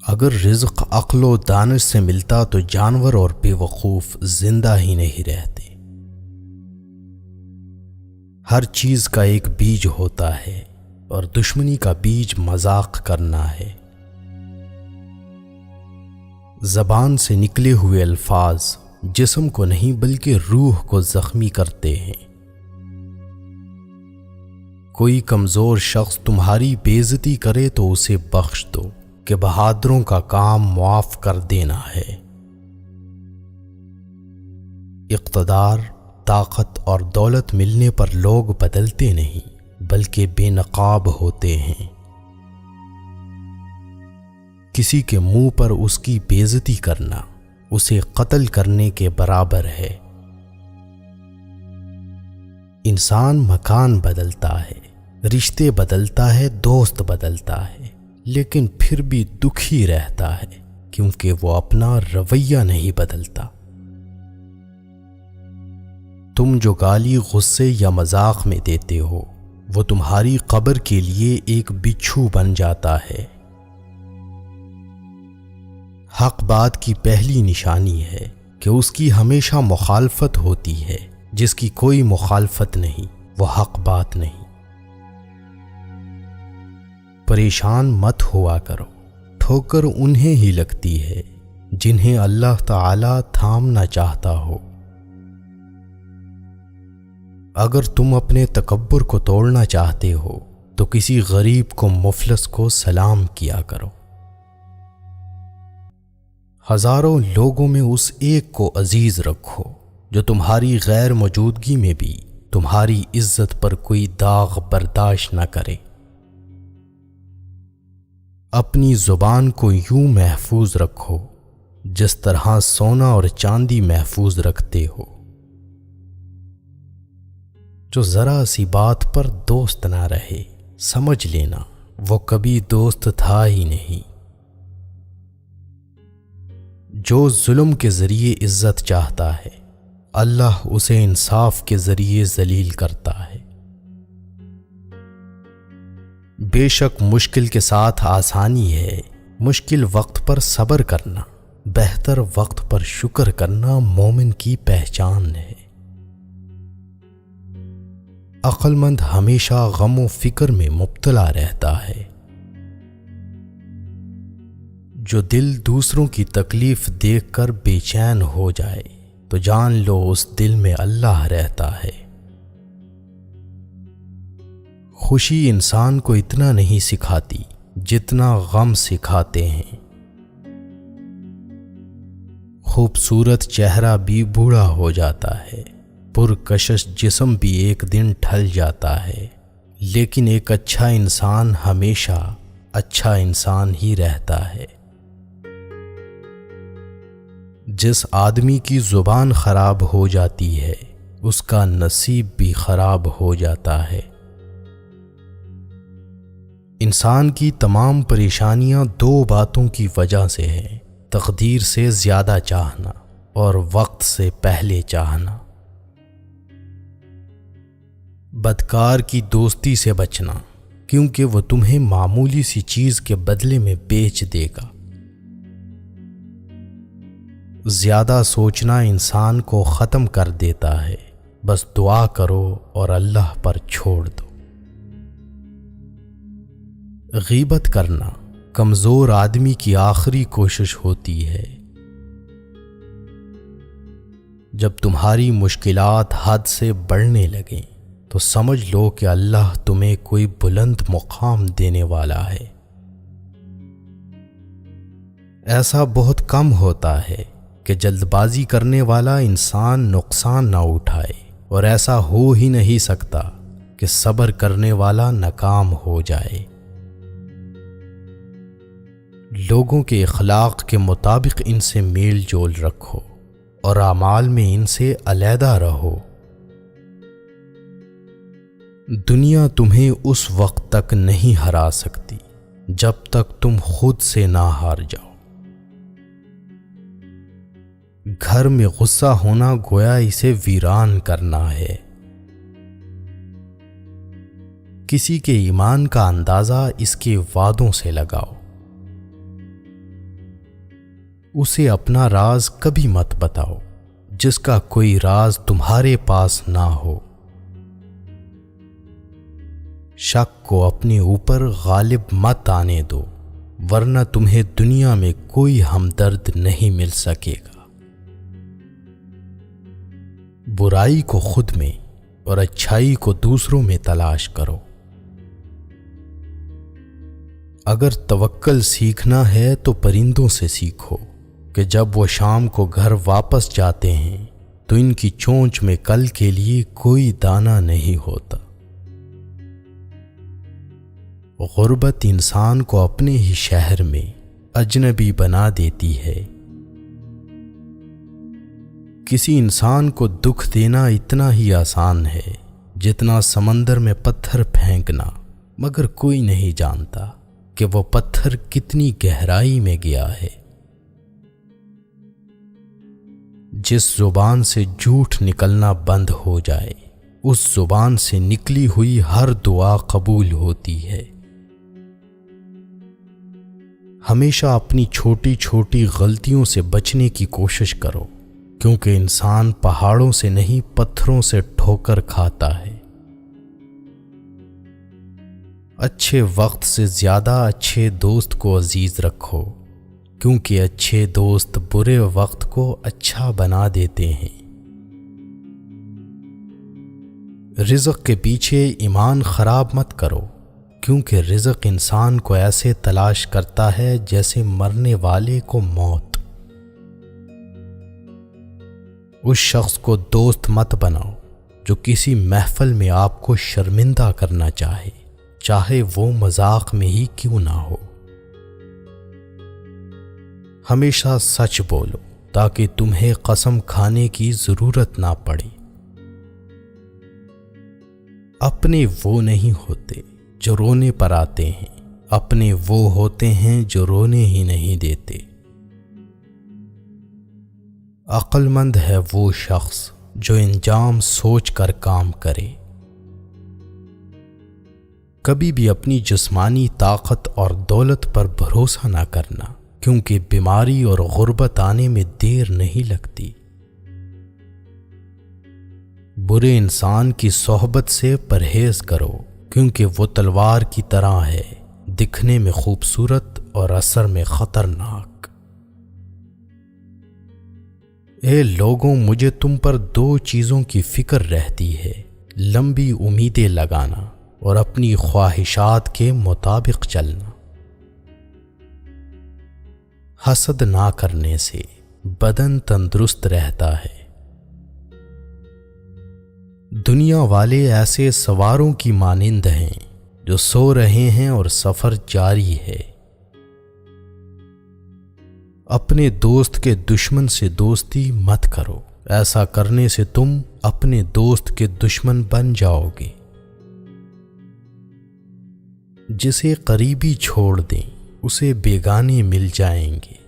اگر رزق عقل و دانش سے ملتا تو جانور اور بے وقوف زندہ ہی نہیں رہتے۔ ہر چیز کا ایک بیج ہوتا ہے اور دشمنی کا بیج مذاق کرنا ہے۔ زبان سے نکلے ہوئے الفاظ جسم کو نہیں بلکہ روح کو زخمی کرتے ہیں۔ کوئی کمزور شخص تمہاری بے عزتی کرے تو اسے بخش دو کہ بہادروں کا کام معاف کر دینا ہے۔ اقتدار، طاقت اور دولت ملنے پر لوگ بدلتے نہیں بلکہ بے نقاب ہوتے ہیں۔ کسی کے منہ پر اس کی بے عزتی کرنا اسے قتل کرنے کے برابر ہے۔ انسان مکان بدلتا ہے، رشتے بدلتا ہے، دوست بدلتا ہے، لیکن پھر بھی دکھی رہتا ہے کیونکہ وہ اپنا رویہ نہیں بدلتا۔ تم جو گالی غصے یا مذاق میں دیتے ہو وہ تمہاری قبر کے لیے ایک بچھو بن جاتا ہے۔ حق بات کی پہلی نشانی ہے کہ اس کی ہمیشہ مخالفت ہوتی ہے، جس کی کوئی مخالفت نہیں وہ حق بات نہیں۔ پریشان مت ہوا کرو، ٹھوکر انہیں ہی لگتی ہے جنہیں اللہ تعالی تھامنا چاہتا ہو۔ اگر تم اپنے تکبر کو توڑنا چاہتے ہو تو کسی غریب کو مفلس کو سلام کیا کرو۔ ہزاروں لوگوں میں اس ایک کو عزیز رکھو جو تمہاری غیر موجودگی میں بھی تمہاری عزت پر کوئی داغ برداشت نہ کرے۔ اپنی زبان کو یوں محفوظ رکھو جس طرح سونا اور چاندی محفوظ رکھتے ہو۔ جو ذرا سی بات پر دوست نہ رہے سمجھ لینا وہ کبھی دوست تھا ہی نہیں۔ جو ظلم کے ذریعے عزت چاہتا ہے اللہ اسے انصاف کے ذریعے ذلیل کرتا ہے۔ بے شک مشکل کے ساتھ آسانی ہے، مشکل وقت پر صبر کرنا، بہتر وقت پر شکر کرنا مومن کی پہچان ہے۔ عقل مند ہمیشہ غم و فکر میں مبتلا رہتا ہے۔ جو دل دوسروں کی تکلیف دیکھ کر بے چین ہو جائے تو جان لو اس دل میں اللہ رہتا ہے۔ خوشی انسان کو اتنا نہیں سکھاتی جتنا غم سکھاتے ہیں۔ خوبصورت چہرہ بھی بوڑھا ہو جاتا ہے، پرکشش جسم بھی ایک دن ڈھل جاتا ہے، لیکن ایک اچھا انسان ہمیشہ اچھا انسان ہی رہتا ہے۔ جس آدمی کی زبان خراب ہو جاتی ہے اس کا نصیب بھی خراب ہو جاتا ہے۔ انسان کی تمام پریشانیاں دو باتوں کی وجہ سے ہیں، تقدیر سے زیادہ چاہنا اور وقت سے پہلے چاہنا۔ بدکار کی دوستی سے بچنا کیونکہ وہ تمہیں معمولی سی چیز کے بدلے میں بیچ دے گا۔ زیادہ سوچنا انسان کو ختم کر دیتا ہے، بس دعا کرو اور اللہ پر چھوڑ دو۔ غیبت کرنا کمزور آدمی کی آخری کوشش ہوتی ہے۔ جب تمہاری مشکلات حد سے بڑھنے لگیں تو سمجھ لو کہ اللہ تمہیں کوئی بلند مقام دینے والا ہے۔ ایسا بہت کم ہوتا ہے کہ جلد بازی کرنے والا انسان نقصان نہ اٹھائے، اور ایسا ہو ہی نہیں سکتا کہ صبر کرنے والا ناکام ہو جائے۔ لوگوں کے اخلاق کے مطابق ان سے میل جول رکھو اور اعمال میں ان سے علیحدہ رہو۔ دنیا تمہیں اس وقت تک نہیں ہرا سکتی جب تک تم خود سے نہ ہار جاؤ۔ گھر میں غصہ ہونا گویا اسے ویران کرنا ہے۔ کسی کے ایمان کا اندازہ اس کے وعدوں سے لگاؤ۔ اسے اپنا راز کبھی مت بتاؤ جس کا کوئی راز تمہارے پاس نہ ہو۔ شک کو اپنے اوپر غالب مت آنے دو، ورنہ تمہیں دنیا میں کوئی ہمدرد نہیں مل سکے گا۔ برائی کو خود میں اور اچھائی کو دوسروں میں تلاش کرو۔ اگر توکل سیکھنا ہے تو پرندوں سے سیکھو کہ جب وہ شام کو گھر واپس جاتے ہیں تو ان کی چونچ میں کل کے لیے کوئی دانہ نہیں ہوتا۔ غربت انسان کو اپنے ہی شہر میں اجنبی بنا دیتی ہے۔ کسی انسان کو دکھ دینا اتنا ہی آسان ہے جتنا سمندر میں پتھر پھینکنا، مگر کوئی نہیں جانتا کہ وہ پتھر کتنی گہرائی میں گیا ہے۔ جس زبان سے جھوٹ نکلنا بند ہو جائے، اس زبان سے نکلی ہوئی ہر دعا قبول ہوتی ہے۔ ہمیشہ اپنی چھوٹی چھوٹی غلطیوں سے بچنے کی کوشش کرو، کیونکہ انسان پہاڑوں سے نہیں پتھروں سے ٹھوکر کھاتا ہے۔ اچھے وقت سے زیادہ اچھے دوست کو عزیز رکھو، کیونکہ اچھے دوست برے وقت کو اچھا بنا دیتے ہیں۔ رزق کے پیچھے ایمان خراب مت کرو، کیونکہ رزق انسان کو ایسے تلاش کرتا ہے جیسے مرنے والے کو موت۔ اس شخص کو دوست مت بناؤ جو کسی محفل میں آپ کو شرمندہ کرنا چاہے وہ مذاق میں ہی کیوں نہ ہو۔ ہمیشہ سچ بولو تاکہ تمہیں قسم کھانے کی ضرورت نہ پڑے۔ اپنے وہ نہیں ہوتے جو رونے پر آتے ہیں، اپنے وہ ہوتے ہیں جو رونے ہی نہیں دیتے۔ عقل مند ہے وہ شخص جو انجام سوچ کر کام کرے۔ کبھی بھی اپنی جسمانی طاقت اور دولت پر بھروسہ نہ کرنا، کیونکہ بیماری اور غربت آنے میں دیر نہیں لگتی۔ برے انسان کی صحبت سے پرہیز کرو، کیونکہ وہ تلوار کی طرح ہے، دکھنے میں خوبصورت اور اثر میں خطرناک۔ اے لوگوں، مجھے تم پر دو چیزوں کی فکر رہتی ہے، لمبی امیدیں لگانا اور اپنی خواہشات کے مطابق چلنا۔ حسد نہ کرنے سے بدن تندرست رہتا ہے۔ دنیا والے ایسے سواروں کی مانند ہیں جو سو رہے ہیں اور سفر جاری ہے۔ اپنے دوست کے دشمن سے دوستی مت کرو، ایسا کرنے سے تم اپنے دوست کے دشمن بن جاؤ گے۔ جسے قریبی چھوڑ دیں اسے بیگانے مل جائیں گے۔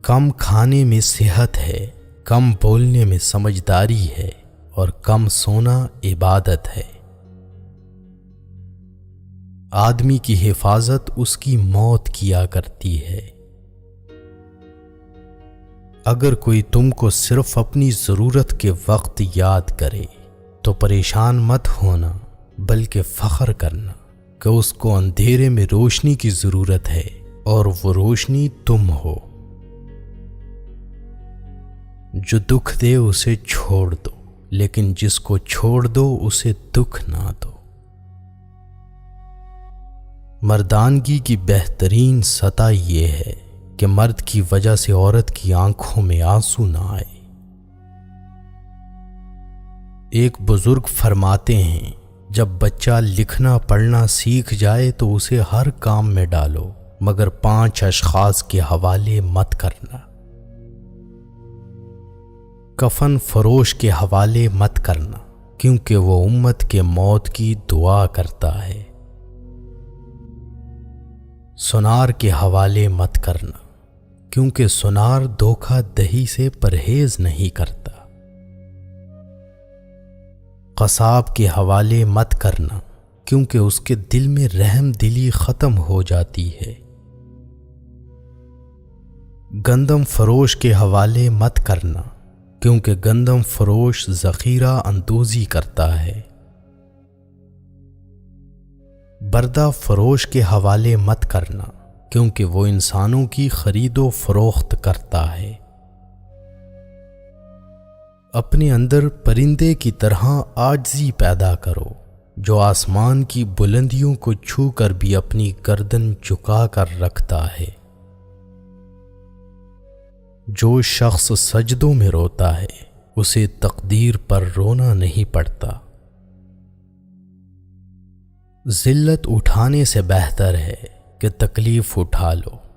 کم کھانے میں صحت ہے، کم بولنے میں سمجھداری ہے، اور کم سونا عبادت ہے۔ آدمی کی حفاظت اس کی موت کیا کرتی ہے۔ اگر کوئی تم کو صرف اپنی ضرورت کے وقت یاد کرے تو پریشان مت ہونا، بلکہ فخر کرنا کہ اس کو اندھیرے میں روشنی کی ضرورت ہے اور وہ روشنی تم ہو۔ جو دکھ دے اسے چھوڑ دو، لیکن جس کو چھوڑ دو اسے دکھ نہ دو۔ مردانگی کی بہترین سطح یہ ہے کہ مرد کی وجہ سے عورت کی آنکھوں میں آنسو نہ آئے۔ ایک بزرگ فرماتے ہیں، جب بچہ لکھنا پڑھنا سیکھ جائے تو اسے ہر کام میں ڈالو، مگر 5 اشخاص کے حوالے مت کرنا۔ کفن فروش کے حوالے مت کرنا، کیونکہ وہ امت کے موت کی دعا کرتا ہے۔ سنار کے حوالے مت کرنا، کیونکہ سنار دھوکہ دہی سے پرہیز نہیں کرتا۔ قصاب کے حوالے مت کرنا، کیونکہ اس کے دل میں رحم دلی ختم ہو جاتی ہے۔ گندم فروش کے حوالے مت کرنا، کیونکہ گندم فروش ذخیرہ اندوزی کرتا ہے۔ بردہ فروش کے حوالے مت کرنا، کیونکہ وہ انسانوں کی خرید و فروخت کرتا ہے۔ اپنے اندر پرندے کی طرح عاجزی پیدا کرو، جو آسمان کی بلندیوں کو چھو کر بھی اپنی گردن جھکا کر رکھتا ہے۔ جو شخص سجدوں میں روتا ہے اسے تقدیر پر رونا نہیں پڑتا۔ ذلت اٹھانے سے بہتر ہے کہ تکلیف اٹھا لو۔